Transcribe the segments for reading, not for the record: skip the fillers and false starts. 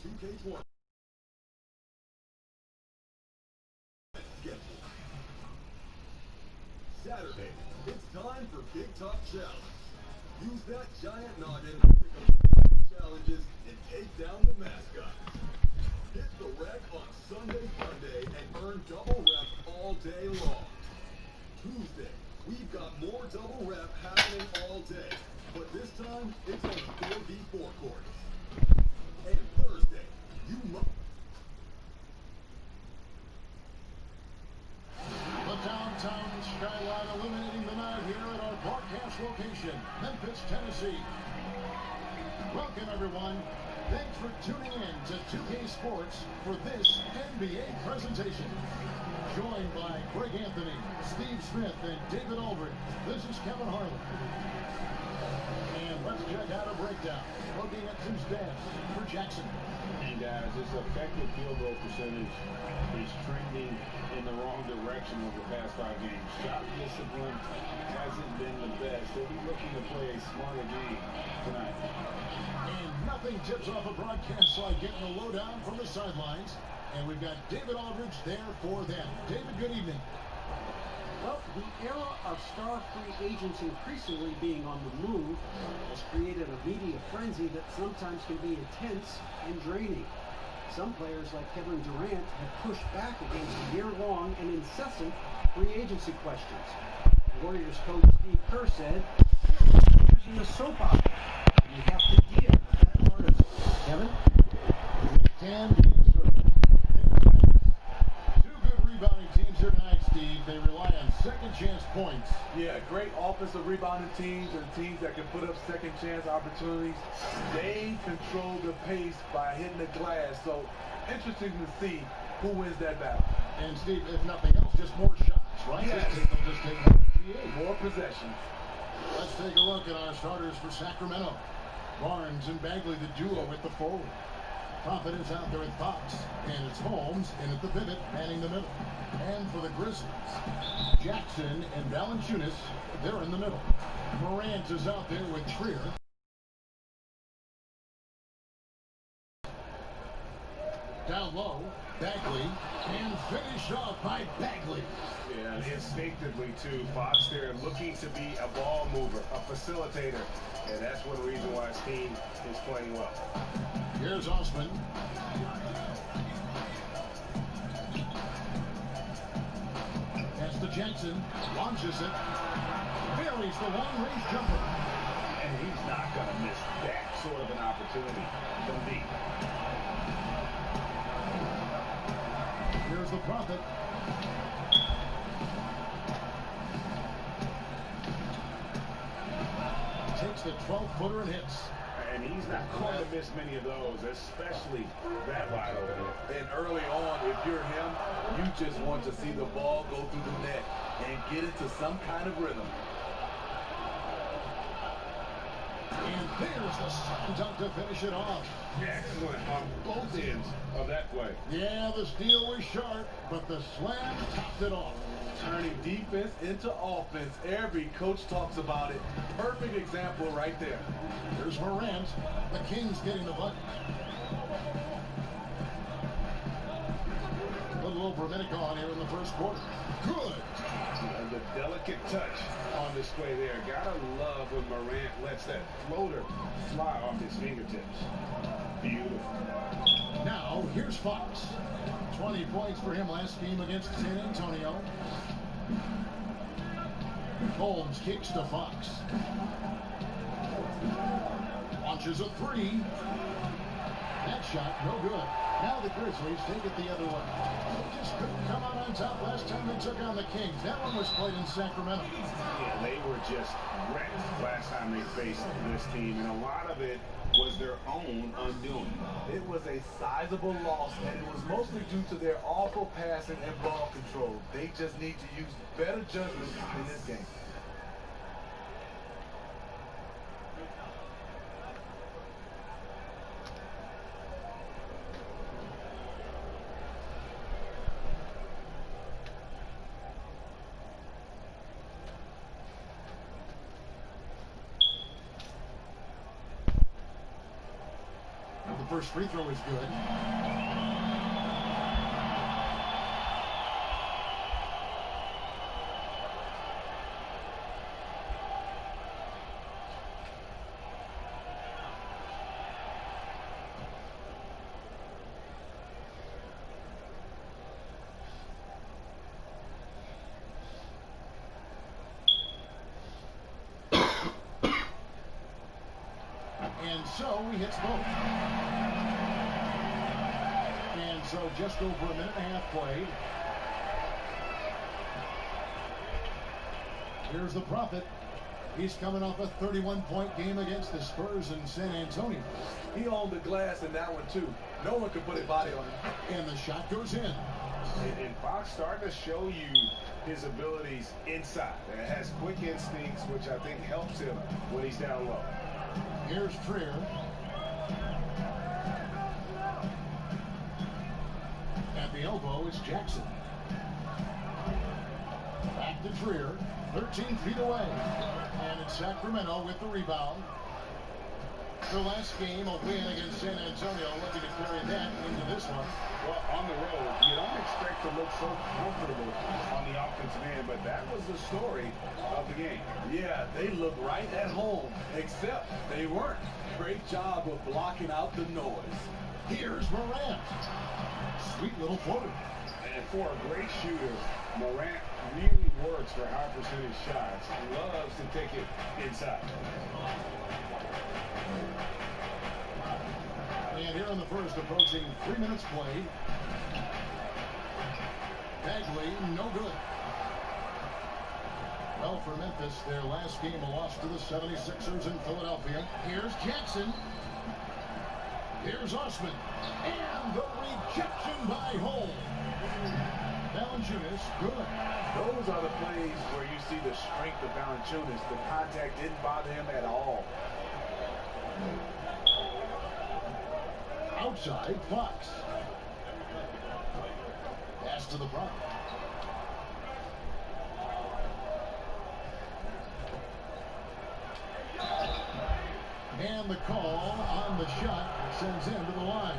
NBA2K20 Saturday, it's time for Big Top Challenge. Use that giant noggin to complete challenges and take down the mascot. Hit the rec on Sunday Funday and earn double rep all day long. Tuesday, we've got more double rep happening all day, but this time it's on the 4v4 courts. And Thursday, you must. The downtown skyline illuminating the night here at our broadcast location, Memphis, Tennessee. Welcome, everyone. Thanks for tuning in to 2K Sports for this NBA presentation. Joined by Greg Anthony, Steve Smith, and David Aldridge, this is Kevin Harlan. And let's check out a breakdown. Looking at some stats for Jackson. And guys, this effective field goal percentage is trending in the wrong direction over the past 5 games. Shot discipline hasn't been the best. They'll be looking to play a smarter game tonight. And nothing tips off a broadcast like getting the lowdown from the sidelines. And we've got David Aldridge there for them. David, good evening. Well, the era of star-free agents increasingly being on the move has created a media frenzy that sometimes can be intense and draining. Some players like Kevin Durant have pushed back against year-long and incessant free agency questions. Warriors coach Steve Kerr said, "We're using a soap opera. You have to deal with that part of it." Kevin? Two good rebounding teams here tonight, Steve. They rely on second chance points. Yeah, great offensive rebounding teams and teams that can put up second chance opportunities. They control the pace by hitting the glass. So interesting to see who wins that battle. And Steve, if nothing else, just more shots, right? Yes. They'll just take more PA. More possessions. Let's take a look at our starters for Sacramento. Barnes and Bagley, the duo with the forward. Confidence out there at Fox. And it's Holmes in at the pivot, manning the middle. And for the Grizzlies, Jackson and Valanciunas, they're in the middle. Morant is out there with Trier. Down low, Bagley, and finished off by Bagley. Yeah, and instinctively, too, Fox there looking to be a ball mover, a facilitator. And that's one reason why his team is playing well. Here's Osman. Pass to Jackson. Launches it. Buries the long-range jumper. And he's not going to miss that sort of an opportunity from deep. Here's the Prophet. Takes the 12-footer and hits. And he's not going to miss many of those, especially that wide open. And early on, if you're him, you just want to see the ball go through the net and get into some kind of rhythm. And there's the slam dunk to finish it off. Excellent on both ends of that play. Yeah, the steal was sharp, but the slam topped it off. Turning defense into offense. Every coach talks about it. Perfect example right there. Here's Morant. The Kings getting the bucket. A little over a minute gone here in the first quarter. Good. And the delicate touch on display there. Gotta love when Morant lets that floater fly off his fingertips. Beautiful. Now, here's Fox. 20 points for him last game against San Antonio. Holmes kicks to Fox. Launches a three. That shot, no good. Now the Grizzlies take it the other way. They just couldn't come out on top last time they took on the Kings. That one was played in Sacramento. Yeah, they were just wrecked last time they faced this team, and a lot of it was their own undoing. It was a sizable loss, and it was mostly due to their awful passing and ball control. They just need to use better judgment in this game. The first free throw is good. And so he hits both. And so just over a minute and a half played. Here's the Prophet. He's coming off a 31-point game against the Spurs in San Antonio. He owned the glass in that one, too. No one could put a body on him. And the shot goes in. And Fox starting to show you his abilities inside. It has quick instincts, which I think helps him when he's down low. Here's Trier. At the elbow is Jackson. Back to Trier. 13 feet away. And it's Sacramento with the rebound. Their last game, a win against San Antonio, looking to carry that into this one. Well, on the road, you don't expect to look so comfortable on the offensive end, but that was the story of the game. Yeah, they look right at home, except they weren't. Great job of blocking out the noise. Here's Morant. Sweet little floater. And for a great shooter, Morant really works for high percentage shots. He loves to take it inside. And here in the first, approaching 3 minutes played. Bagley, no good. Well, for Memphis, their last game, a loss to the 76ers in Philadelphia. Here's Jackson. Here's Osman. And the rejection by Hole. Valanciunas, good. Those are the plays where you see the strength of Valanciunas. The contact didn't bother him at all. Outside, Fox. Pass to the Prophet. And the call on the shot sends him to the line.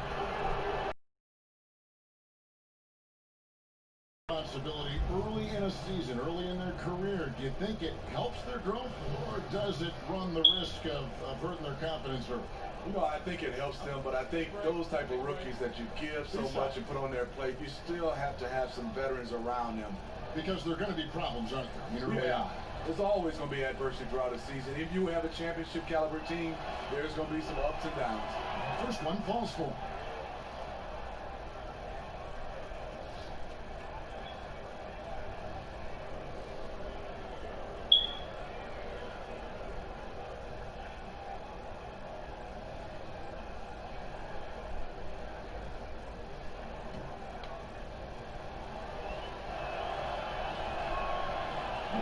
Responsibility early in a season, early in their career. Do you think it helps their growth, or does it run the risk of hurting their confidence early? You know, I think it helps them, but I think those type of rookies that you give so much and put on their plate, you still have to have some veterans around them. Because there are going to be problems, aren't there? Yeah. There's always going to be adversity throughout the season. If you have a championship caliber team, there's going to be some ups and downs. First one falls for him.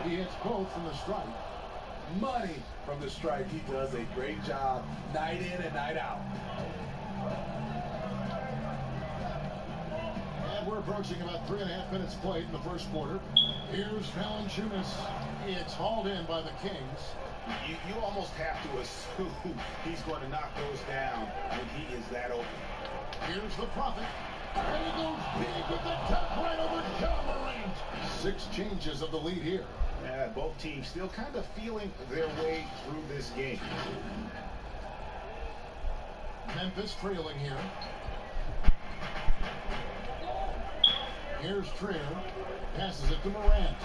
He hits both from the strike. Money from the strike. He does a great job night in and night out. And we're approaching about 3.5 minutes played in the first quarter. Here's Valanciunas. It's hauled in by the Kings. You almost have to assume he's going to knock those down when he is that open. Here's the Prophet. And he goes big with the tap right over John Morant. 6 changes of the lead here. Both teams still kind of feeling their way through this game. Memphis trailing here. Here's Trier. Passes it to Morant.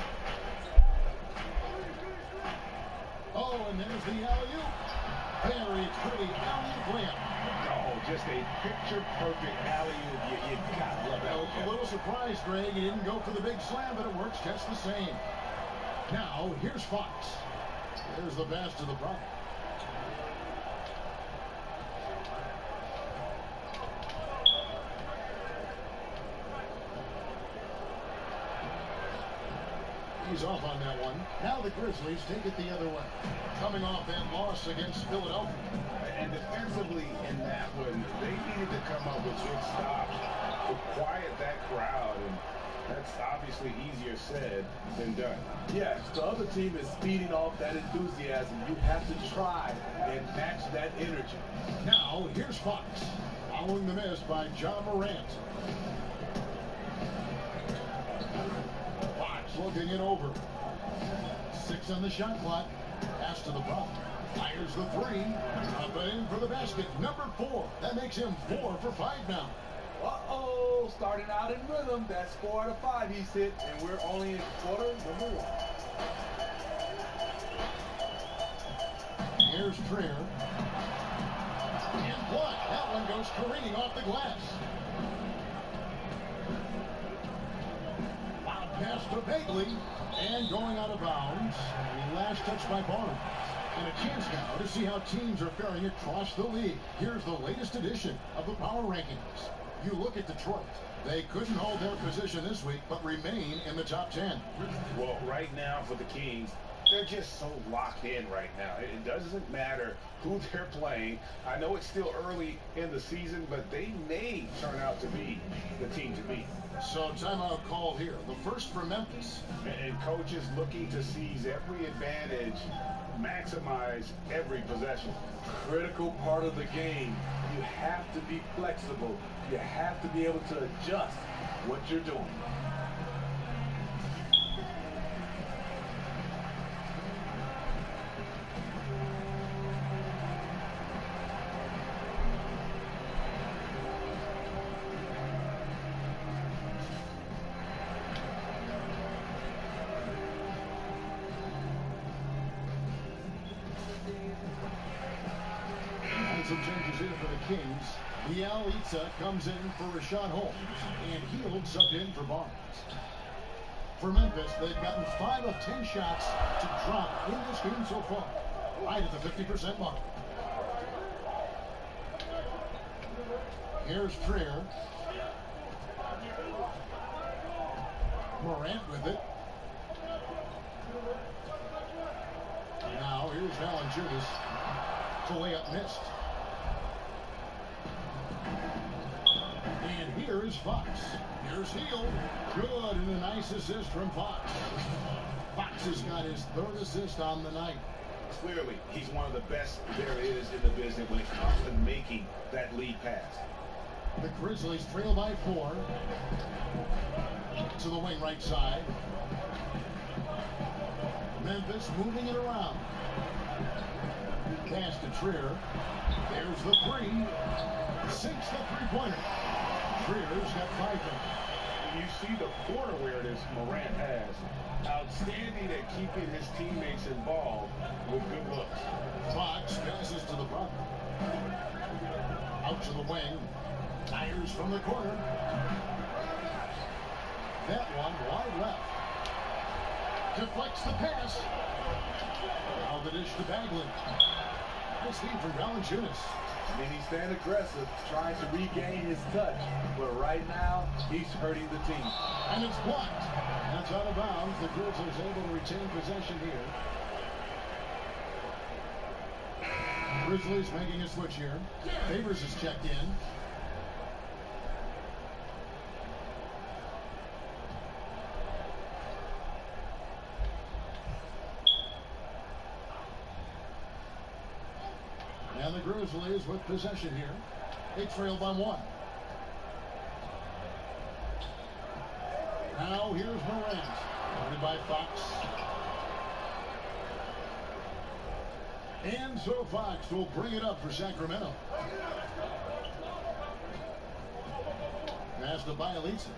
Oh, and there's the alley-oop. Very pretty alley-oop layup. Oh, just a picture-perfect alley-oop. You gotta love that. A little surprised, Greg. He didn't go for the big slam, but it works just the same. Now, here's Fox. There's the pass to the Prophet. He's off on that one. Now the Grizzlies take it the other way. Coming off that loss against Philadelphia. And defensively in that one, they needed to come up with good stops to quiet that crowd. And that's obviously easier said than done. Yes, the other team is feeding off that enthusiasm. You have to try and match that energy. Now, here's Fox. Following the miss by John Morant. Fox looking it over. 6 on the shot clock. Pass to the Buck. Fires the 3. Up and in for the basket. Number 4. That makes him 4 for 5 now. Uh-oh, starting out in rhythm. That's 4 out of 5 he's hit, and we're only in quarter number 1. Here's Trier. And blocked. That one goes careening off the glass. Loud pass to Bagley. And going out of bounds. The last touch by Barnes. And a chance now to see how teams are faring across the league. Here's the latest edition of the Power Rankings. You look at Detroit. They couldn't hold their position this week, but remain in the top 10. Well, right now for the Kings, they're just so locked in right now. It doesn't matter who they're playing. I know it's still early in the season, but they may turn out to be the team to beat. So timeout call here. The first for Memphis. And coaches looking to seize every advantage, maximize every possession. Critical part of the game. You have to be flexible. You have to be able to adjust what you're doing. Some changes here for the Kings. Bielitsa comes in for Rashad Holmes, and Hield subbed in for Barnes. For Memphis, they've gotten 5 of 10 shots to drop in this game so far, right at the 50% mark. Here's Trier. Morant with it. Now here's Valanciunas to layup missed. And here is Fox. Here's Hield. Good, and a nice assist from Fox. Fox has got his 3rd assist on the night. Clearly, he's one of the best there is in the business when it comes to making that lead pass. The Grizzlies trail by 4. To the wing right side. Memphis moving it around. Pass to Trier. There's the 3. Sinks the 3-pointer. Trier's got 5 points. You see the corner awareness Morant has. Outstanding at keeping his teammates involved with good looks. Fox passes to the front. Out to the wing. Tires from the corner. That one wide left. Deflects the pass. Now the dish to Bagley. Nice feed from Valanciunas. I mean, he's staying aggressive, trying to regain his touch. But right now, he's hurting the team. And it's blocked. That's out of bounds. The Grizzlies able to retain possession here. Grizzlies making a switch here. Favors is checked in. And the Grizzlies with possession here. They trail by 1. Now here's Morant. Guarded by Fox. And so Fox will bring it up for Sacramento. Pass to Bielitsa.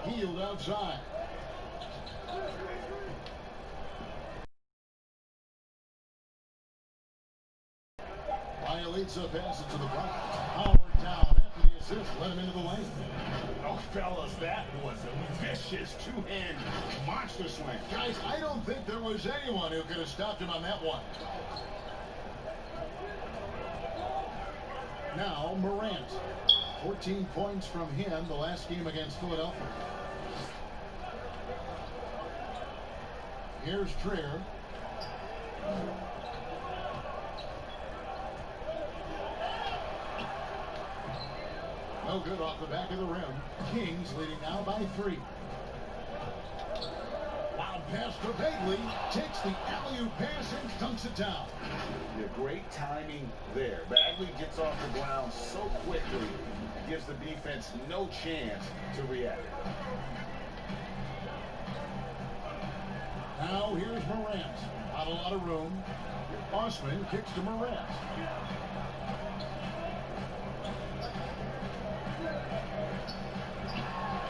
Hield outside. Bielitsa passes to the front. Howard down after the assist. Let him into the lane. Oh, fellas, that was a vicious two-hand monster swing. Guys, I don't think there was anyone who could have stopped him on that one. Now, Morant. 14 points from him the last game against Philadelphia. Here's Trier. No good off the back of the rim. Kings leading now by 3. Loud pass to Bagley. Takes the alley-oop pass and dunks it down. Yeah, great timing there. Bagley gets off the ground so quickly, gives the defense no chance to react. Now here's Morant. Not a lot of room. Osman kicks to Morant.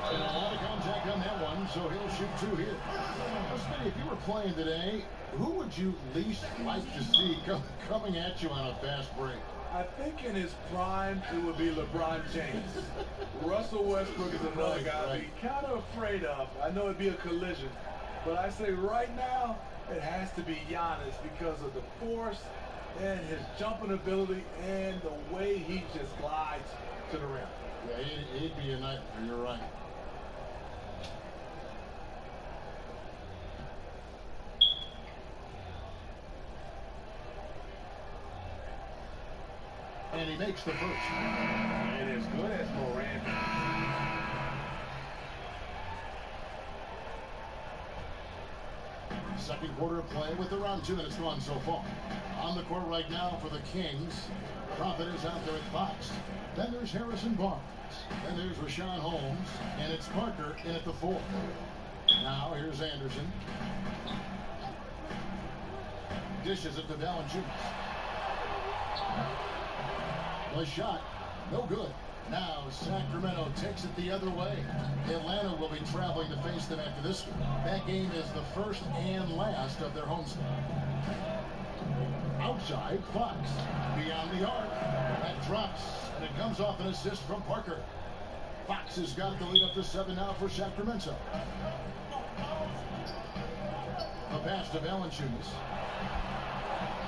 And a lot of contact on that one, so he'll shoot two here. Osman, if you were playing today, who would you least like to see coming at you on a fast break? I think in his prime, it would be LeBron James. Russell Westbrook is another guy to be kind of afraid of. I know it'd be a collision, but I say right now, it has to be Giannis because of the force and his jumping ability and the way he just glides to the rim. Yeah, he'd be a nightmare. You're right. And he makes the first. And as good as Morant. Second quarter of play with around 2 minutes gone so far. On the court right now for the Kings. Profit is out there at Fox. Then there's Harrison Barnes. Then there's Rashawn Holmes. And it's Parker in at the 4. Now here's Anderson. Dishes it to Valanciunas. The shot, no good. Now Sacramento takes it the other way. Atlanta will be traveling to face them after this one. That game is the first and last of their homestand. Outside, Fox. Beyond the arc. That drops, and it comes off an assist from Parker. Fox has got the lead up to 7 now for Sacramento. The pass to Valanciunas.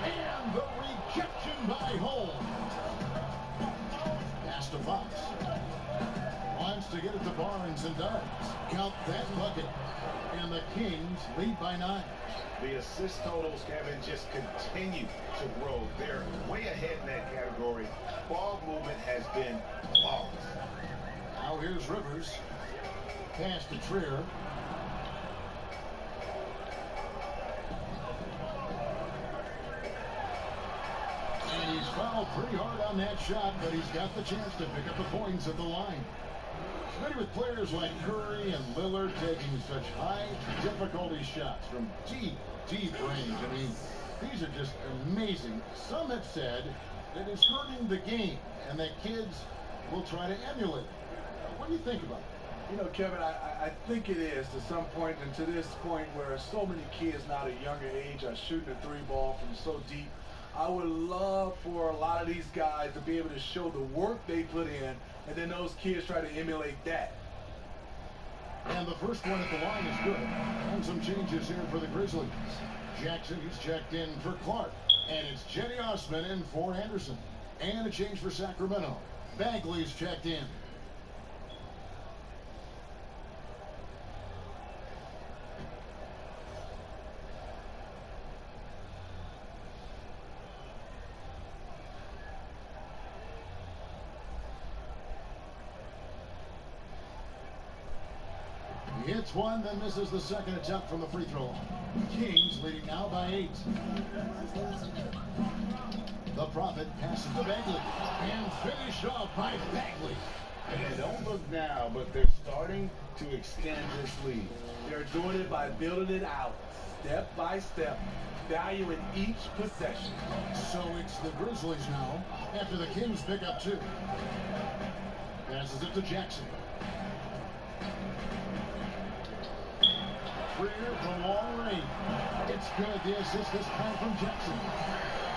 And the rejection by Holmes. Pass to Fox. Wants to get it to Barnes and does. Count that bucket. And the Kings lead by 9. The assist totals, Kevin, just continue to grow. They're way ahead in that category. Ball movement has been flawless. Now here's Rivers. Pass to Trier. And he's fouled pretty hard on that shot, but he's got the chance to pick up the points at the line. Especially with players like Curry and Lillard taking such high difficulty shots from deep range. I mean, these are just amazing. Some have said that it's hurting the game and that kids will try to emulate it. What do you think about that? You know, Kevin, I think it is to some point, and to this point where so many kids now at a younger age are shooting the 3-ball from so deep. I would love for a lot of these guys to be able to show the work they put in, and then those kids try to emulate that. And the first one at the line is good. And some changes here for the Grizzlies. Jackson, he's checked in for Clark. And it's Jenny Osman in for Anderson. And a change for Sacramento. Bagley's checked in. He hits one, then misses the second attempt from the free throw line. Kings leading now by 8. The Prophet passes to Bagley. And finished off by Bagley. And don't look now, but they're starting to extend this lead. They're doing it by building it out, step by step, valuing each possession. So it's the Grizzlies now, after the Kings pick up 2. Passes it to Jackson. Trier from long range. It's good. The assist this time from Jackson.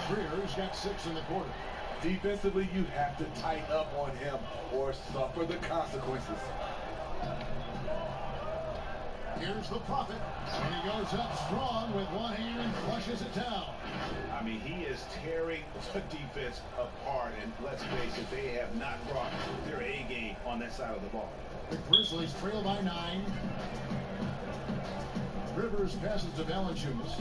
Trier's got 6 in the quarter. Defensively, you have to tighten up on him or suffer the consequences. Here's the Prophet, and he goes up strong with one hand and flushes it down. I mean, he is tearing the defense apart, and let's face it, they have not brought their A game on that side of the ball. The Grizzlies trail by 9. Rivers passes to Valanciunas.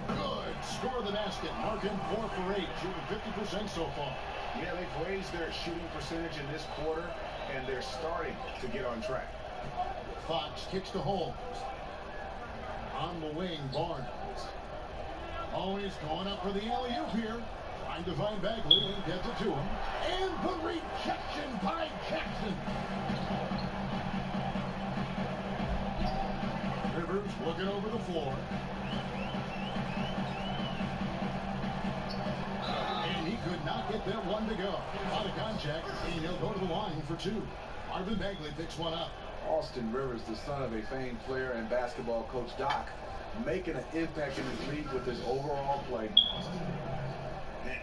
Good. Score the basket. Marking 4 for 8. Shooting 50% so far. Yeah, they've raised their shooting percentage in this quarter, and they're starting to get on track. Fox kicks to Holmes. On the wing, Barnes. Always going up for the alley-oop here. Trying to find Bagley and gets it to him. And the rejection by Jackson. Rivers looking over the floor. And he could not get that one to go. Out of contact, and he'll go to the line for two. Marvin Bagley picks one up. Austin Rivers, the son of a famed player and basketball coach Doc, making an impact in the league with his overall play.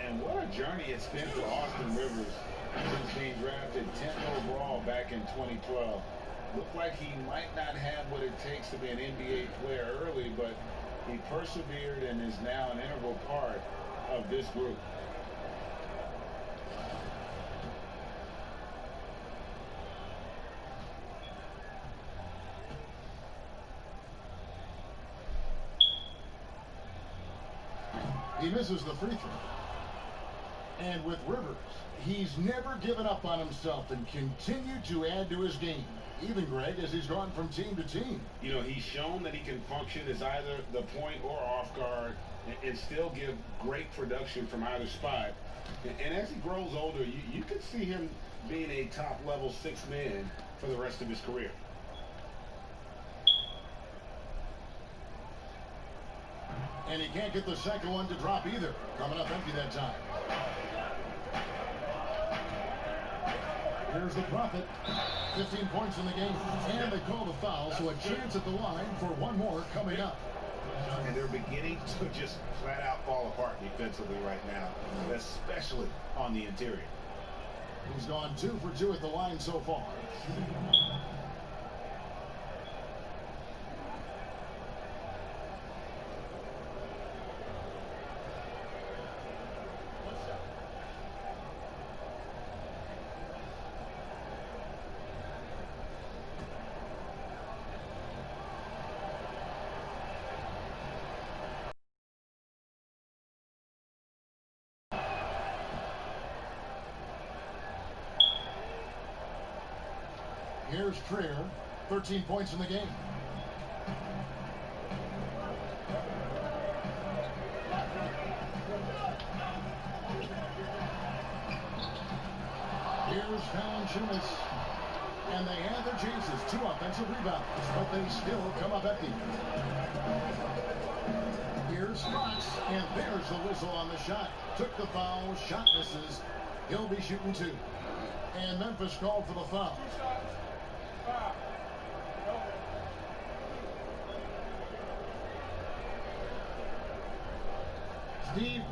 And what a journey it's been for Austin Rivers since being drafted 10th overall back in 2012. Looked like he might not have what it takes to be an NBA player early, but he persevered and is now an integral part of this group. He misses the free throw. And with Rivers, he's never given up on himself and continued to add to his game. Even, Greg, as he's gone from team to team. You know, he's shown that he can function as either the point or off guard and still give great production from either spot. And as he grows older, you could see him being a top-level sixth man for the rest of his career. And he can't get the second one to drop either. Coming up empty that time. Here's the Prophet. 15 points in the game. And they call the foul, so a chance at the line for one more coming up. And they're beginning to just flat out fall apart defensively right now, especially on the interior. He's gone 2 for 2 at the line so far. Here's Trier, 13 points in the game. Here's Valanciunas. And they have their chances. 2 offensive rebounds, but they still come up empty. Here's Fox, and there's the whistle on the shot. Took the foul, shot misses. He'll be shooting 2. And Memphis called for the foul. Steve,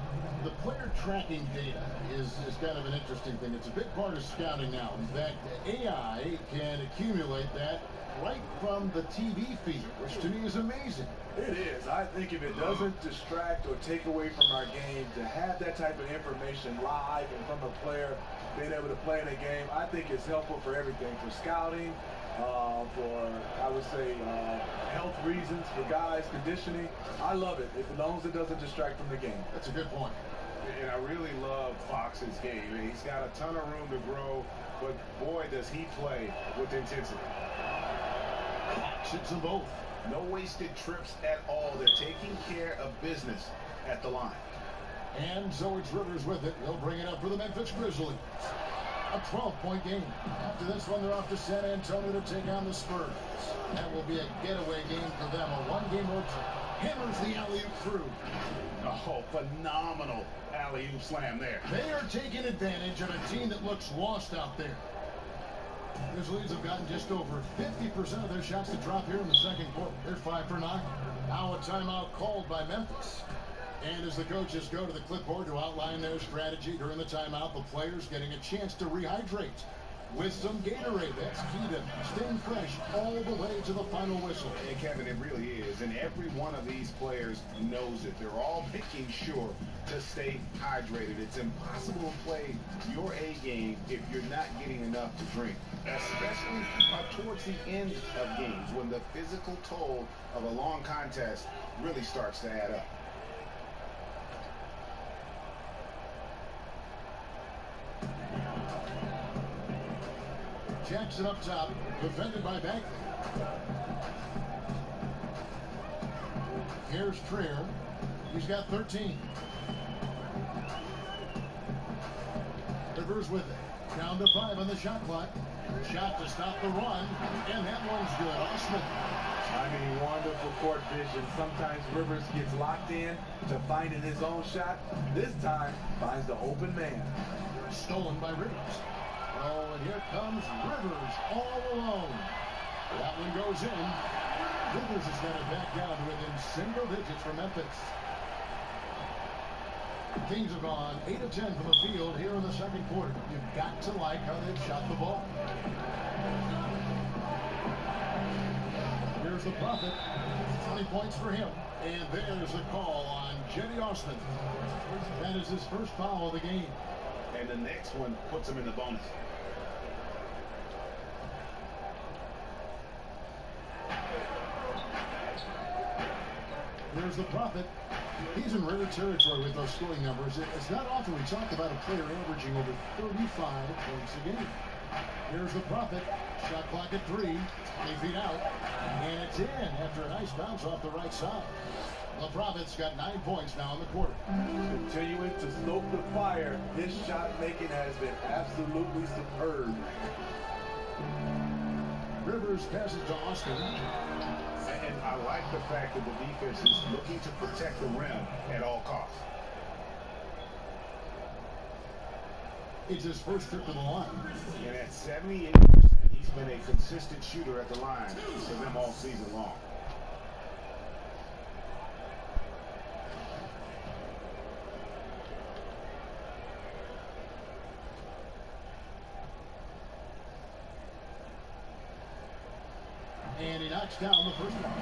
the player tracking data is kind of an interesting thing. It's a big part of scouting now. In fact, AI can accumulate that right from the TV feed, which to me is amazing. It is. I think if it doesn't distract or take away from our game, to have that type of information live and from a player being able to play in a game, I think it's helpful for everything, for scouting, for, I would say, health reasons, for guys, conditioning. I love it, as long as it doesn't distract from the game. That's a good point. And I really love Fox's game. He's got a ton of room to grow, but boy, does he play with intensity. Fox hits them both. No wasted trips at all. They're taking care of business at the line. And so it's Rivers with it. They'll bring it up for the Memphis Grizzlies. A 12-point game. After this one, they're off to San Antonio to take on the Spurs. That will be a getaway game for them. A one-game road trip. Hammers the alley-oop through. Oh, phenomenal alley-oop slam there. They are taking advantage of a team that looks lost out there. Grizzlies have gotten just over 50% of their shots to drop here in the second quarter. They're 5 for 9. Now a timeout called by Memphis. And as the coaches go to the clipboard to outline their strategy during the timeout, the players getting a chance to rehydrate with some Gatorade. That's key to staying fresh all the way to the final whistle. And Kevin, it really is. And every one of these players knows it. They're all making sure to stay hydrated. It's impossible to play your A game if you're not getting enough to drink, especially towards the end of games when the physical toll of a long contest really starts to add up. Jackson up top, defended by Bagley. Here's Trier. He's got 13. Rivers with it. Down to 5 on the shot clock. Shot to stop the run, and that one's good. Osman. I mean, wonderful court vision. Sometimes Rivers gets locked in to finding his own shot. This time, finds the open man. Stolen by Rivers. Oh, and here comes Rivers all alone. That one goes in. Rivers has got it back down to within single digits for Memphis. Kings have gone 8 of 10 from the field here in the second quarter. You've got to like how they've shot the ball. Here's the Prophet. 20 points for him. And there's a call on Jetty Osman. That is his first foul of the game. And the next one puts him in the bonus. Here's the Prophet. He's in rare territory with those scoring numbers. It's not often we talk about a player averaging over 35 points a game. Here's the Prophet. Shot clock at 3. 20 feet out. And it's in after a nice bounce off the right side. The Prophet's got 9 points now in the quarter. Continuing to stoke the fire, his shot making has been absolutely superb. Rivers passes to Austin. And I like the fact that the defense is looking to protect the rim at all costs. It's his first trip to the line. And at 78%, he's been a consistent shooter at the line for them all season long. And he knocks down the first one.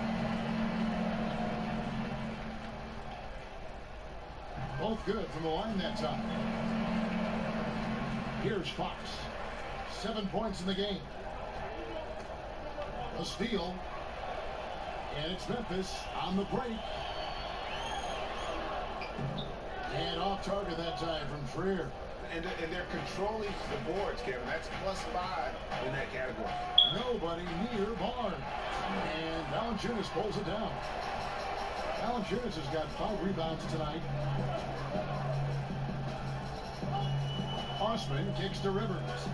Both good from the line that time. Here's Fox. 7 points in the game. A steal. And it's Memphis on the break. And off target that time from Trier. And they're controlling the boards, Kevin. That's +5 in that category. Nobody near Barnes. And Valanciunas pulls it down. Valanciunas has got 5 rebounds tonight. Osman kicks to Rivers.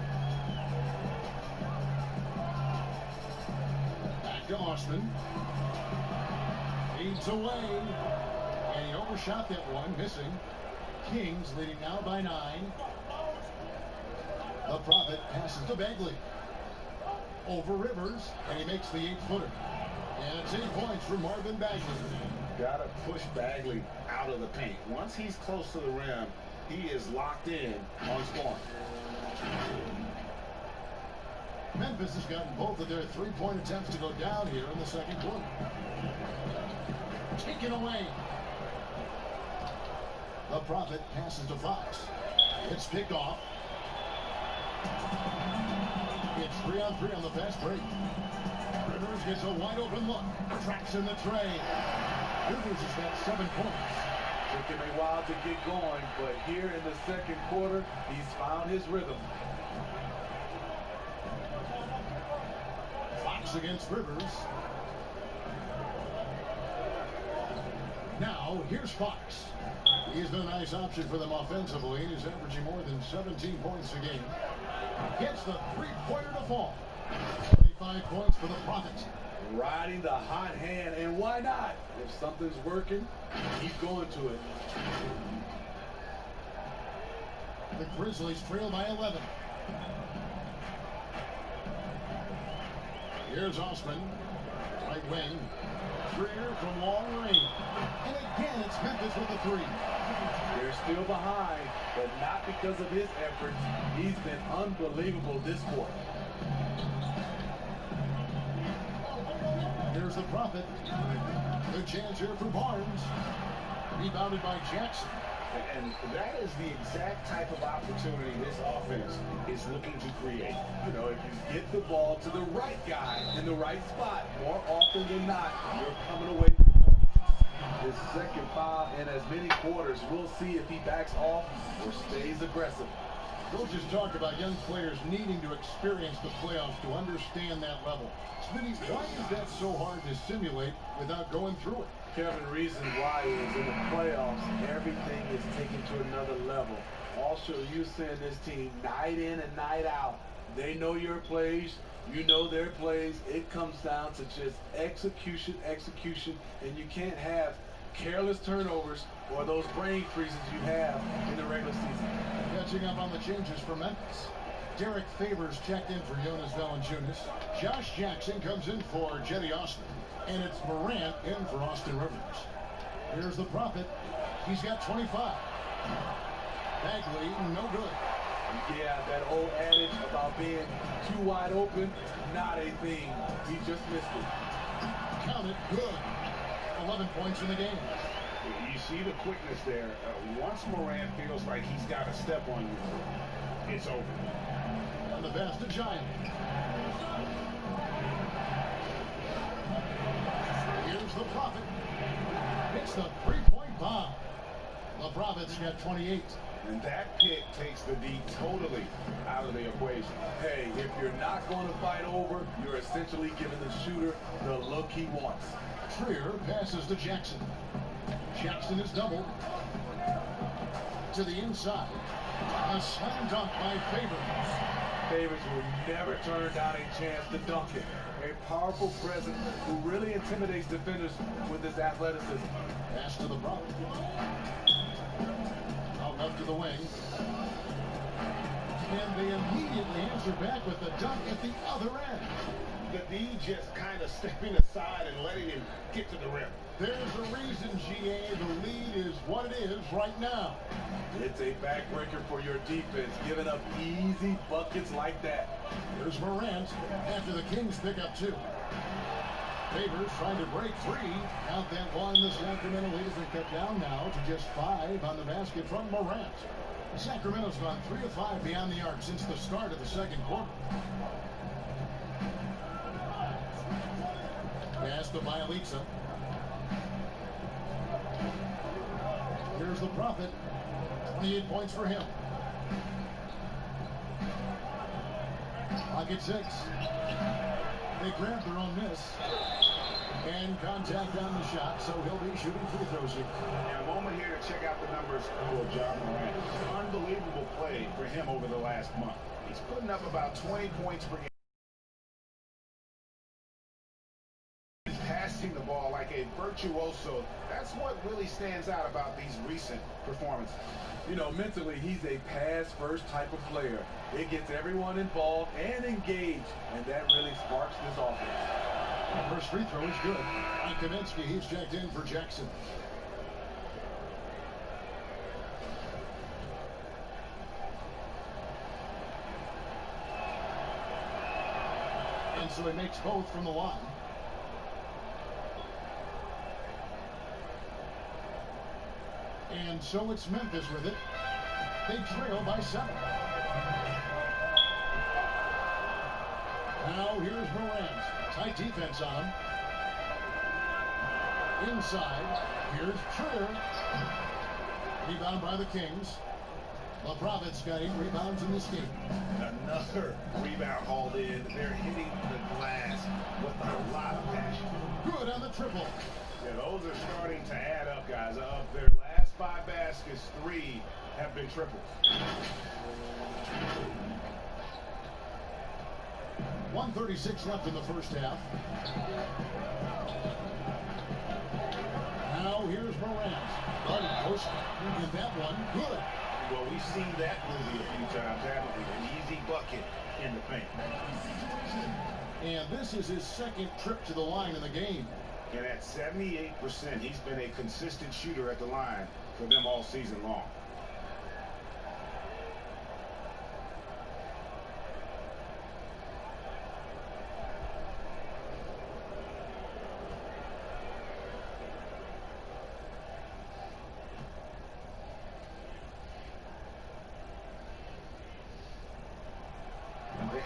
Back to Osman. Leads away. And he overshot that one, missing. Kings leading now by 9. The Prophet passes to Bagley. Over Rivers, and he makes the 8-footer. And it's 8 points for Marvin Bagley. Got to push Bagley out of the paint. Once he's close to the rim, he is locked in on scoring. Memphis has gotten both of their 3-point attempts to go down here in the second quarter. Taken away. The Prophet passes to Fox. It's picked off. It's 3-on-3 on the fast break. Rivers gets a wide open look. Tracks in the tray. Rivers has got 7 points. Took him a while to get going, but here in the second quarter, he's found his rhythm. Fox against Rivers. Now, here's Fox. He's been a nice option for them offensively. He's averaging more than 17 points a game. Gets the 3-pointer to fall. 25 points for the Prophet. Riding the hot hand, and why not? If something's working, keep going to it. The Grizzlies trail by 11. Here's Osman. Right wing. Trier from long range. And again, it's Memphis with the 3. They're still behind, but not because of his efforts. He's been unbelievable this quarter. Here's the Prophet. Good chance here for Barnes. Rebounded by Jackson. And that is the exact type of opportunity this offense is looking to create. You know, if you get the ball to the right guy in the right spot, more often than not, you're coming away. His second foul in as many quarters. We'll see if he backs off or stays aggressive. Coaches talk about young players needing to experience the playoffs to understand that level. Smitty, why is that so hard to simulate without going through it? Kevin, the reason why is in the playoffs, everything is taken to another level. Also, you send this team night in and night out. They know your plays. You know their plays. It comes down to just execution, and you can't have careless turnovers or those brain freezes you have in the regular season. Catching up on the changes for Memphis. Derek Favors checked in for Jonas Valanciunas. Josh Jackson comes in for Jetty Austin. And it's Morant in for Austin Rivers. Here's the Prophet. He's got 25. Bagley, no good. Yeah, that old adage about being too wide open, not a thing. He just missed it. Count it, good. 11 points in the game. You see the quickness there. Once Morant feels like he's got a step on you, it's over. And the best, a Giant. Here's the Prophet. It's the three-point bomb. The Prophet's got 28. And that pick takes the D totally out of the equation. Hey, if you're not going to fight over, you're essentially giving the shooter the look he wants. Trier passes to Jackson. Jackson is doubled. To the inside. A slam dunk by Favors. Favors will never turn down a chance to dunk it. A powerful presence who really intimidates defenders with his athleticism. Pass to the Prophet. Out left to the wing. And they immediately answer back with the dunk at the other end. The D just kind of stepping aside and letting him get to the rim. There's a reason, GA, the lead is what it is right now. It's a backbreaker for your defense, giving up easy buckets like that. There's Morant after the Kings pick up two. Favors trying to break free. Count that one. The Sacramento lead has been cut down now to just 5 on the basket from Morant. Sacramento's gone 3 of 5 beyond the arc since the start of the second quarter. Pass to Bielitsa. Here's the Prophet. 28 points for him. Clock at 6. They grabbed their own miss. And contact on the shot, so he'll be shooting free throws here. And a moment here to check out the numbers for John Morant. Unbelievable play for him over the last month. He's putting up about 20 points per game. Passing the ball like a virtuoso. That's what really stands out about these recent performances. You know, mentally, he's a pass-first type of player. It gets everyone involved and engaged, and that really sparks this offense. First free throw is good. Mike Kaminsky, he's checked in for Jackson. And so he makes both from the line. And so it's Memphis with it. They trail by 7. Now here's Morant. Tight defense on him. Inside. Here's Trier. Rebound by the Kings. The Prophet's got 8 rebounds in this game. Another rebound hauled in. They're hitting the glass with a lot of passion. Good on the triple. Yeah, those are starting to add up, guys. Of their last 5 baskets, 3 have been triples. 1:36 left in the first half. Now here's Morant. Guarded post. Get that one. Good. Well, we've seen that movie a few times, haven't we? An easy bucket in the paint. And this is his second trip to the line in the game. And at 78%, he's been a consistent shooter at the line for them all season long.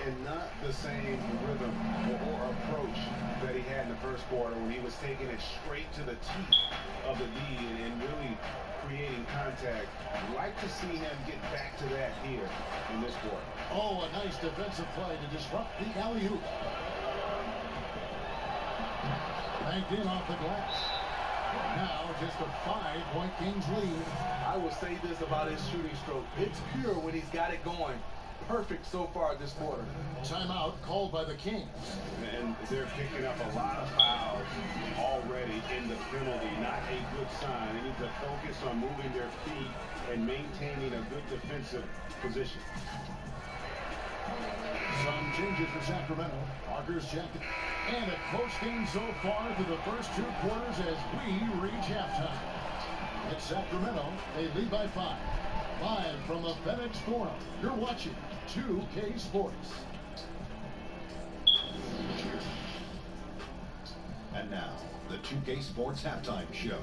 And not the same rhythm or approach that he had in the first quarter when he was taking it straight to the teeth of the D and really creating contact. Like to see him get back to that here in this quarter. Oh, a nice defensive play to disrupt the alley-oop. Banked in off the glass. Now just a 5-point Kings lead. I will say this about his shooting stroke. It's pure when he's got it going. Perfect so far this quarter. Timeout called by the Kings. And they're picking up a lot of fouls already in the penalty. Not a good sign. They need to focus on moving their feet and maintaining a good defensive position. Some changes for Sacramento. Parker's jacket. And a close game so far through the first 2 quarters as we reach halftime. It's Sacramento. They lead by 5. Live from the FedEx Forum, you're watching 2K Sports. And now, the 2K Sports Halftime Show.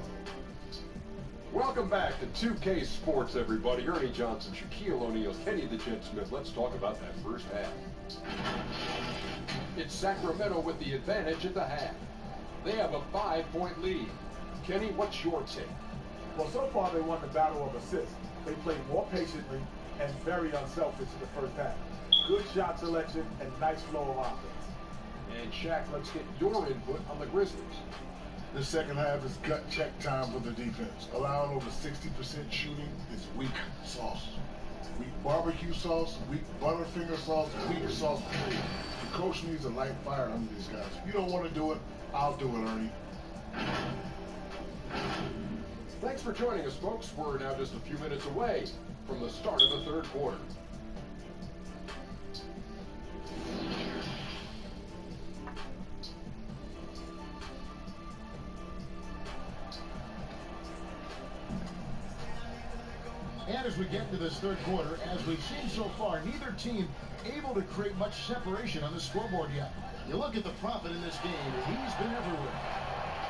Welcome back to 2K Sports, everybody. Ernie Johnson, Shaquille O'Neal, Kenny the Jet Smith. Let's talk about that first half. It's Sacramento with the advantage at the half. They have a 5-point lead. Kenny, what's your take? Well, so far they won the battle of assists. They played more patiently and very unselfish in the first half. Good shot selection and nice flow of offense. And Shaq, let's get your input on the Grizzlies. The second half is gut check time for the defense. Allowing over 60% shooting is weak sauce. Weak barbecue sauce, weak butterfinger sauce, weak sauce period. The coach needs a light fire under these guys. If you don't want to do it, I'll do it, Ernie. Thanks for joining us, folks. We're now just a few minutes away from the start of the third quarter. And as we get into this third quarter, as we've seen so far, neither team able to create much separation on the scoreboard yet. You look at the Prophet in this game, he's been everywhere.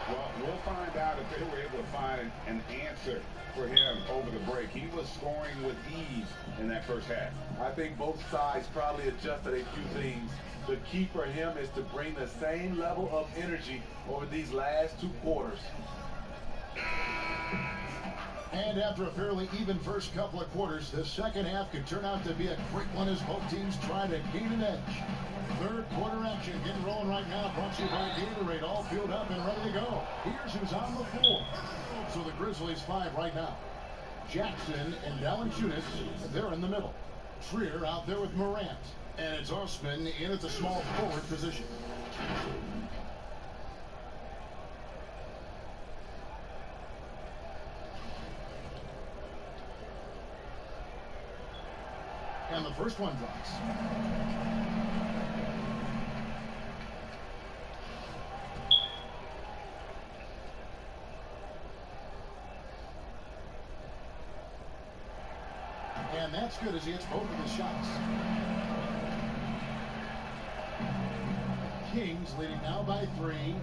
Well, we'll find out if they were able to find an answer for him over the break. He was scoring with ease in that first half. I think both sides probably adjusted a few things. The key for him is to bring the same level of energy over these last 2 quarters. And after a fairly even first couple of quarters, the second half could turn out to be a great one as both teams try to gain an edge. Third quarter action getting rolling right now, brought to you by Gatorade, all filled up and ready to go. Here's who's on the floor. So the Grizzlies 5 right now. Jackson and Valanciunas, they're in the middle. Trier out there with Morant. And it's Osman in at the small forward position. And the first one drops. And that's good as he hits both of his shots. Kings leading now by 3.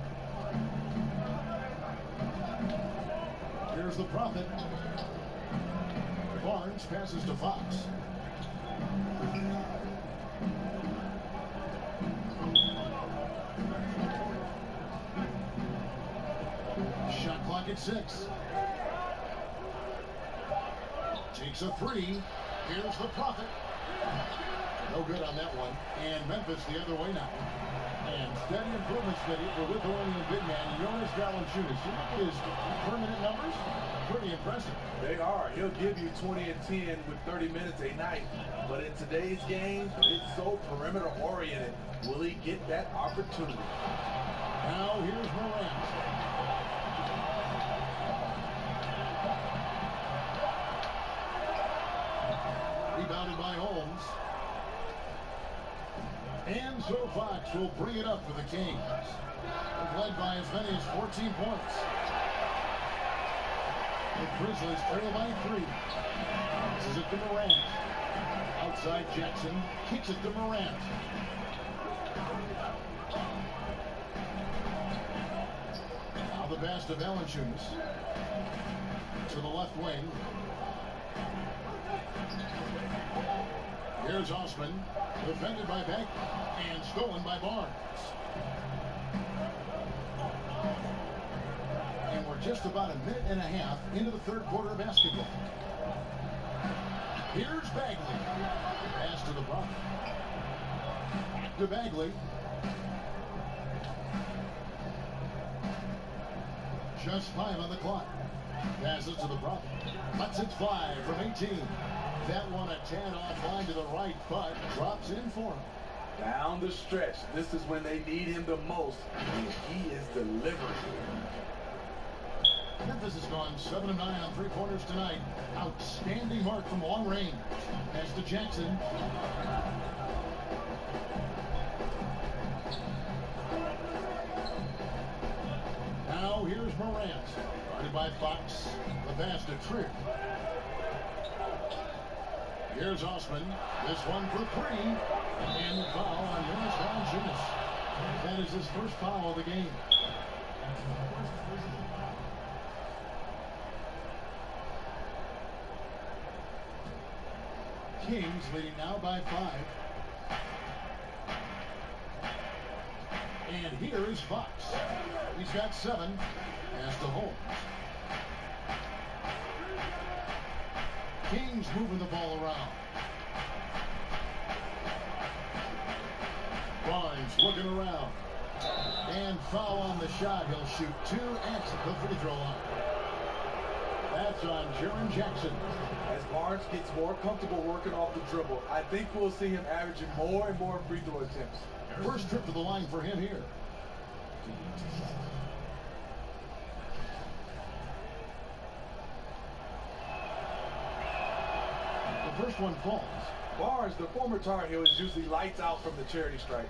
Here's the Prophet. Barnes passes to Fox. Shot clock at 6. Takes a 3. Here's the Prophet. No good on that one. And Memphis the other way now. And steady improvements with Lithuanian big man Jonas Valanciunas. You look at his permanent numbers, pretty impressive. They are. He'll give you 20 and 10 with 30 minutes a night. But in today's game, it's so perimeter oriented. Will he get that opportunity? Now here's Morant. Rebounded by Holmes. And so Fox will bring it up for the Kings. Led by as many as 14 points. The Grizzlies trail by 3. This is it to Morant. Outside Jackson. Kicks it to Morant. Now the pass to Valanciunas. To the left wing. Here's Osman, defended by Beck, and stolen by Barnes. And we're We're just about a minute and a half into the third quarter of basketball. Here's Bagley. Pass to the Prophet. Back to Bagley. Just 5 on the clock. Passes to the Prophet. Lets it fly from 18. That one a tad offline to the right, but drops in for him. Down the stretch, this is when they need him the most, and he is delivering. Memphis has gone 7 of 9 on three-pointers tonight. Outstanding mark from long range. Pass to Jackson. Now here's Morant. Guarded by Fox. The pass to Trier. Here's Osman. This one for 3. And the foul on Jonas Valanciunas. That is his first foul of the game. Kings leading now by 5. And here is Fox. He's got 7. Pass to Holmes. Kings moving the ball around. Barnes looking around. And foul on the shot. He'll shoot 2 at the free throw line. That's on Jaren Jackson. As Barnes gets more comfortable working off the dribble, I think we'll see him averaging more and more free throw attempts. First trip to the line for him here. The first one falls. Barnes, the former Tar Heel, is usually lights out from the charity stripe.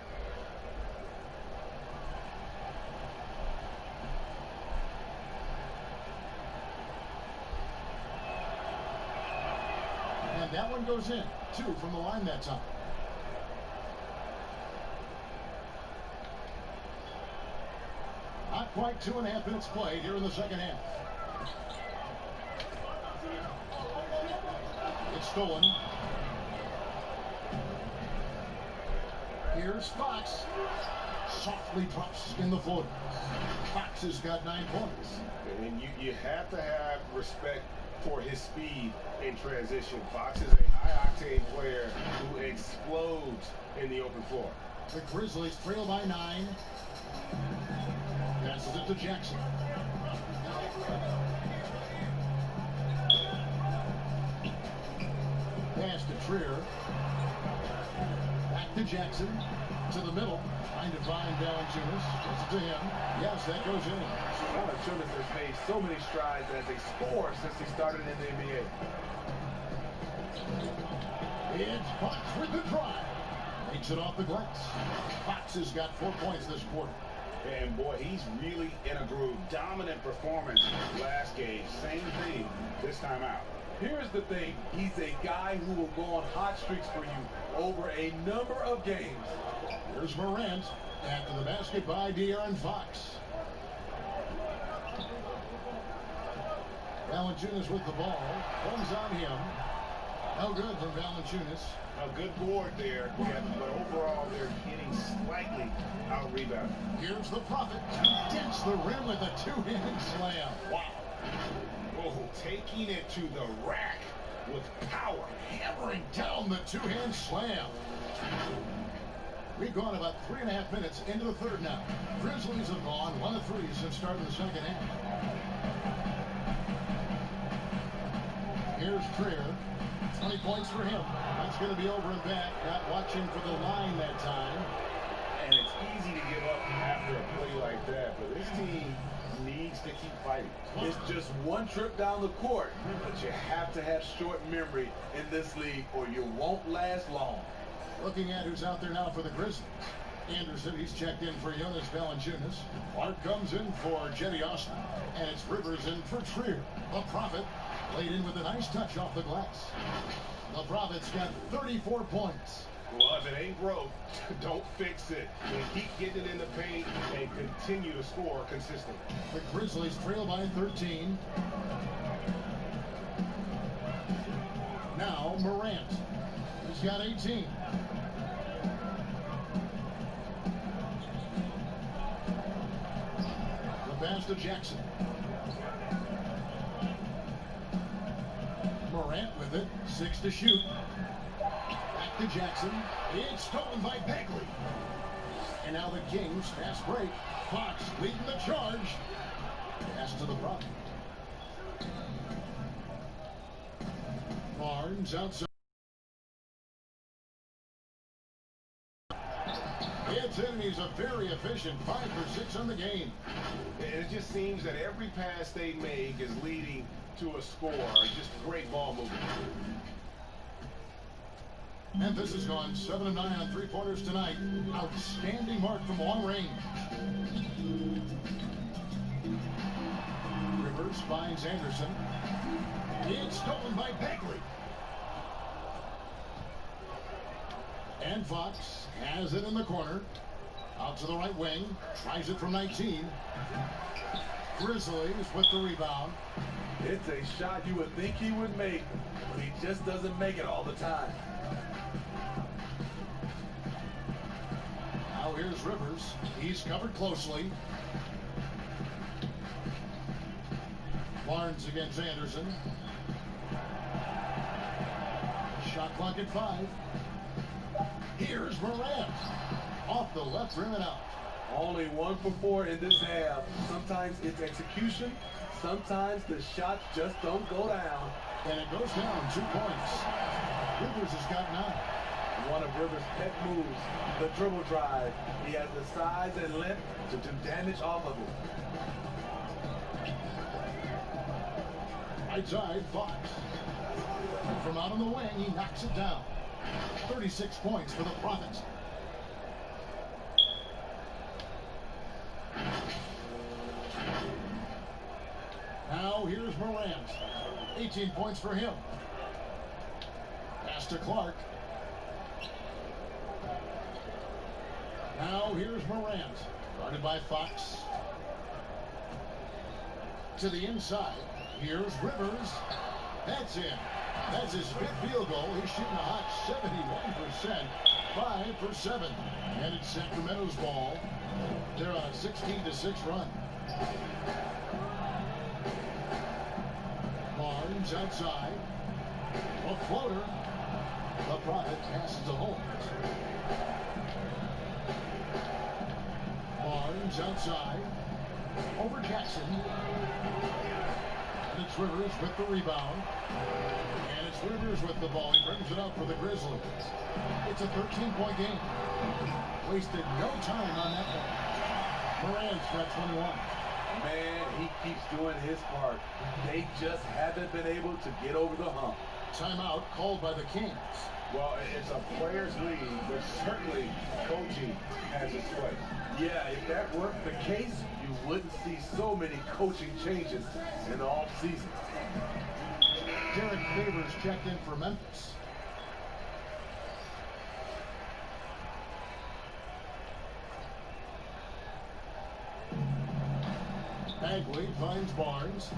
And that one goes in. 2 from the line that time. Not quite 2.5 minutes played here in the second half. It's stolen. Here's Fox. Softly drops in the floor. Fox has got 9 points. And you have to have respect for his speed in transition. Fox is a high-octane player who explodes in the open floor. The Grizzlies trail by 9. Passes it to Jackson. Pass to Trier. Back to Jackson. To the middle. Trying to find Valanciunas. Gets it to him. Yes, that goes in. Valanciunas has made so many strides as a scorer since he started in the NBA. It's Fox with the drive. Takes it off the glass. Fox has got 4 points this quarter. And boy, he's really in a groove. Dominant performance last game. Same thing this time out. Here's the thing. He's a guy who will go on hot streaks for you over a number of games. Here's Morant. After the basket by De'Aaron Fox. Valanciunas with the ball. Comes on him. No good from Valanciunas. A good board there, but overall they're getting slightly out-rebounded. Here's the Prophet. Dents the rim with a 2-handed slam. Wow. Oh, taking it to the rack with power. Hammering down the 2-hand slam. We've gone about 3.5 minutes into the third now. Grizzlies have gone 1 of 3 since starting the second half. Here's Trier. 20 points for him. That's going to be over and back. Not watching for the line that time. And it's easy to give up after a play like that, but this team needs to keep fighting. It's just one trip down the court, but you have to have short memory in this league or you won't last long. Looking at who's out there now for the Grizzlies. Anderson, he's checked in for Jonas Valanciunas. Clark comes in for Jetty Osman. And it's Rivers in for Trier. The Prophet laid in with a nice touch off the glass. The Prophet's got 34 points. Well, if it ain't broke, don't fix it. And keep getting it in the paint and continue to score consistently. The Grizzlies trail by 13. Now Morant. He's got 18. The pass to Jackson. Morant with it. 6 to shoot. Back to Jackson. It's stolen by Bagley. And now the Kings, fast break. Fox leading the charge. Pass to the front. Barnes outside. It's in. He's a very efficient 5 for 6 on the game. And it just seems that every pass they make is leading to a score. Just great ball movement. Memphis has gone 7 of 9 on 3-pointers tonight. Outstanding mark from long range. Rivers finds Anderson. It's stolen by Bagley. And Fox has it in the corner. Out to the right wing. Tries it from 19. Grizzlies with the rebound. It's a shot you would think he would make, but he just doesn't make it all the time. Now here's Rivers. He's covered closely. Barnes against Anderson. Shot clock at 5. Here's Morant. Off the left rim and out. Only 1 for 4 in this half. Sometimes it's execution. Sometimes the shots just don't go down. And it goes down 2 points. Rivers has got 9. One of Rivers' pet moves, the dribble drive. He has the size and length to do damage off of it. Right side, Fox. From out on the wing, he knocks it down. 36 points for the Prophets. Now here's Morant. 18 points for him. Pass to Clark. Now here's Morant. Guarded by Fox. To the inside. Here's Rivers. That's in. That's his 5th field goal. He's shooting a hot 71%. 5 for 7. And it's Sacramento's ball. They're on a 16-6 run. Barnes outside. A floater. The Prophet passes to Holmes. Barnes outside. Over Jackson. And it's Rivers with the rebound. And it's Rivers with the ball. He brings it up for the Grizzlies. It's a 13-point game. Wasted no time on that one. Morant's got 21. Man, he keeps doing his part. They just haven't been able to get over the hump. Timeout called by the Kings. Well, it's a players' league, but certainly coaching has its place. Yeah, if that weren't the case, you wouldn't see so many coaching changes in the offseason. Derek Favors checked in for Memphis. Bagley finds Barnes.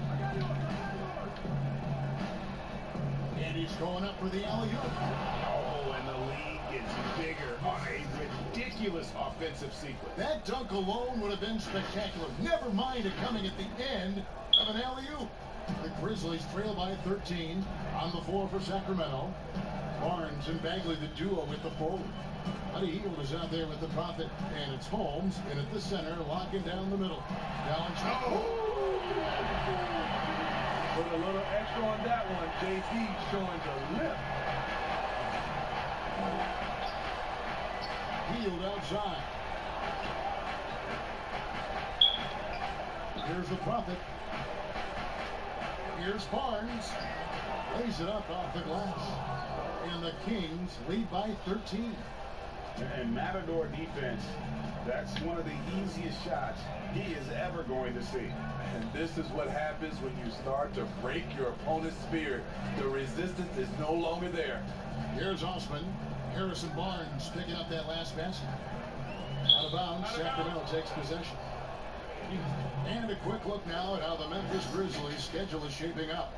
And he's going up for the alley-oop. Oh, and the league gets bigger on a ridiculous offensive sequence. That dunk alone would have been spectacular. Never mind it coming at the end of an alley-oop. The Grizzlies trail by 13 on the floor for Sacramento. Barnes and Bagley, the duo with the forward. Buddy Hield is out there with the Prophet, and it's Holmes in at the center, locking down the middle. Down Put a little extra on that one. JP showing the lip. Hield outside. Here's the Prophet. Here's Barnes. Lays it up off the glass. And the Kings lead by 13. And Matador defense, that's one of the easiest shots he is ever going to see. And this is what happens when you start to break your opponent's spirit. The resistance is no longer there. Here's Osman. Harrison Barnes picking up that last basket. Out of bounds, Sacramento takes possession. And a quick look now at how the Memphis Grizzlies schedule is shaping up.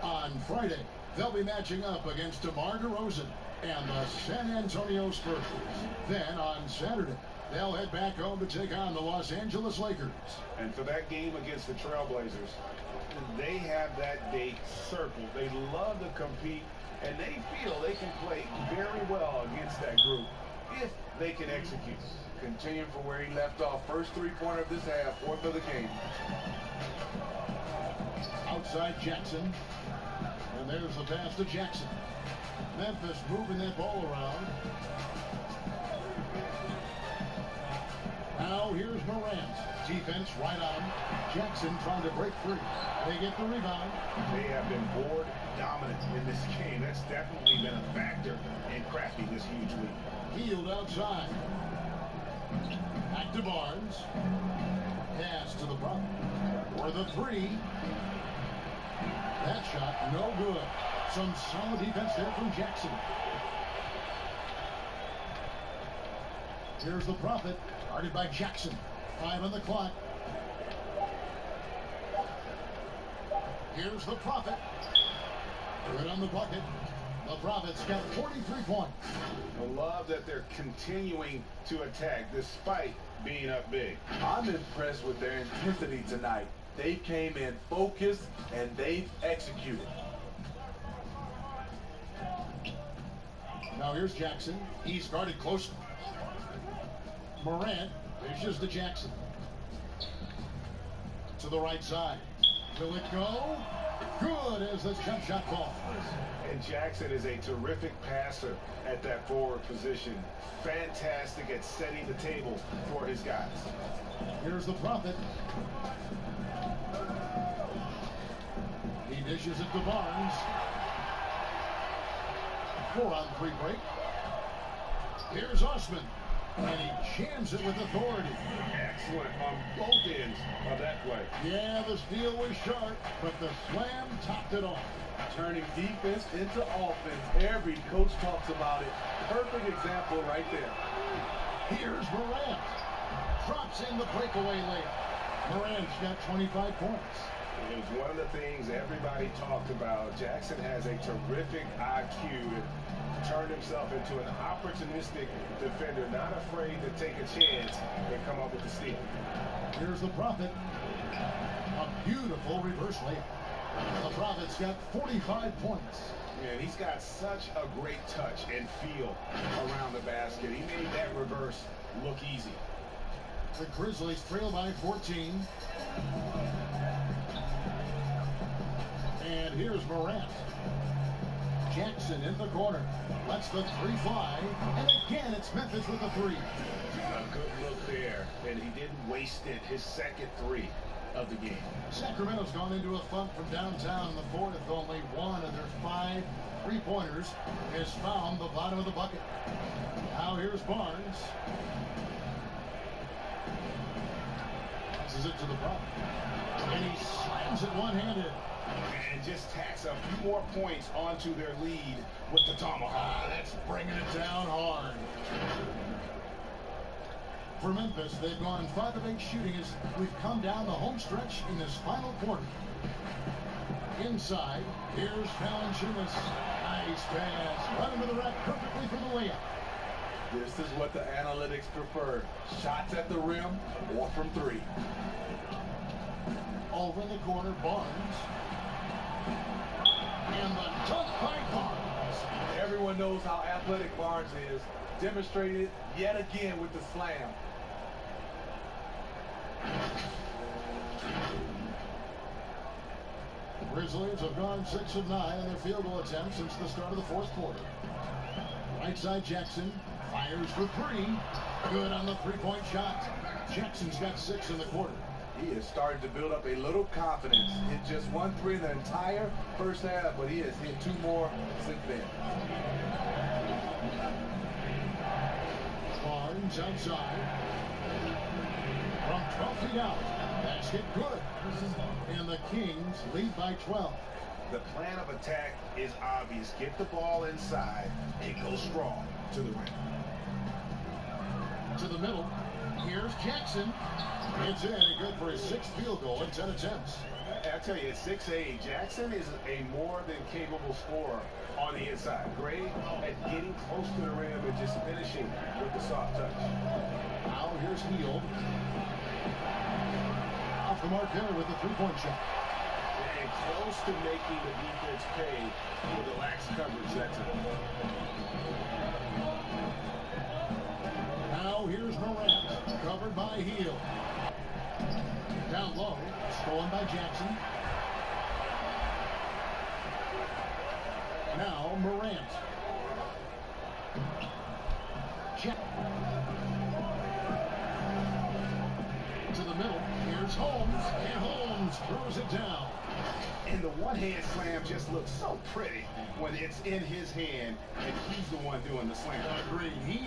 On Friday, they'll be matching up against DeMar DeRozan and the San Antonio Spurs. Then on Saturday, they'll head back home to take on the Los Angeles Lakers. And for that game against the Trailblazers, They have that date circled. They love to compete, and they feel they can play very well against that group if they can execute. Continuing from where he left off. First three-pointer of this half, fourth of the game. Outside Jackson. And there's the pass to Jackson. Memphis moving that ball around. Now here's Morant. Defense right on. Jackson trying to break free. They get the rebound. They have been board dominant in this game. That's definitely been a factor in crafting this huge lead. Healed outside. Back to Barnes. Pass to the front. For the three. That shot no good. Some solid defense there from Jackson. Here's the Prophet. Guarded by Jackson. 5 on the clock. Here's the Prophet. Good on the bucket. The Prophet's got 43 points. I love that they're continuing to attack despite being up big. I'm impressed with their intensity tonight. They came in focused and they've executed. Now here's Jackson. He's guarded closely. Morant dishes to Jackson. To the right side. Will it go? Good as the jump shot ball. And Jackson is a terrific passer at that forward position. Fantastic at setting the table for his guys. Here's the Prophet. He dishes it to Barnes. 4-on-3 break. Here's Osman. And he jams it with authority. Excellent on both ends of that play. Yeah, the steal was sharp, but the slam topped it off. Turning defense into offense. Every coach talks about it. Perfect example right there. Here's Morant. Drops in the breakaway layup. Morant's got 25 points. It was one of the things everybody talked about. Jackson has a terrific IQ and turned himself into an opportunistic defender, not afraid to take a chance and come up with the steal. Here's the Prophet. A beautiful reverse layup. The Prophet's got 45 points. And he's got such a great touch and feel around the basket. He made that reverse look easy. The Grizzlies trail by 14. And here's Morant. Jackson in the corner. Lets the three fly. And again, it's Memphis with the three. A good look there. And he didn't waste it. His second three of the game. Sacramento's gone into a funk from downtown in the fourth. Only one of their 5 3-pointers has found the bottom of the bucket. Now here's Barnes. Passes it to the Prophet. And he slams it one-handed. And just tacks a few more points onto their lead with the tomahawk. That's bringing it down hard. For Memphis, they've gone 5 of 8 shooting as we've come down the home stretch in this final quarter. Inside, here's Valanciunas. Nice pass. Right into the rack perfectly for the layup. This is what the analytics prefer. Shots at the rim or from 3. Over in the corner, Barnes. And the dunk by Barnes. Everyone knows how athletic Barnes is. Demonstrated yet again with the slam. Grizzlies have gone 6 of 9 in their field goal attempts since the start of the fourth quarter. Right side Jackson fires for 3. Good on the 3-point shot. Jackson's got 6 in the quarter. He is starting to build up a little confidence. Hit just 1 3 in the entire first half, but he has hit 2 more since then. Barnes outside. From 12 feet out. Basket good. And the Kings lead by 12. The plan of attack is obvious. Get the ball inside and go strong to the rim. To the middle. Here's Jackson. It's in and good for his 6th field goal in 10 attempts. I tell you, at 6'8", Jackson is a more than capable scorer on the inside. Great at getting close to the rim and just finishing with the soft touch. Now here's Hield. Off the mark there with the 3-point shot. and close to making the defense pay for the lax coverage that time. Now here's Morant, covered by Heel. Down low, stolen by Jackson. Now Morant. To the middle, here's Holmes, and Holmes throws it down. And the one-hand slam just looks so pretty when it's in his hand and he's the one doing the slam. Agreed. He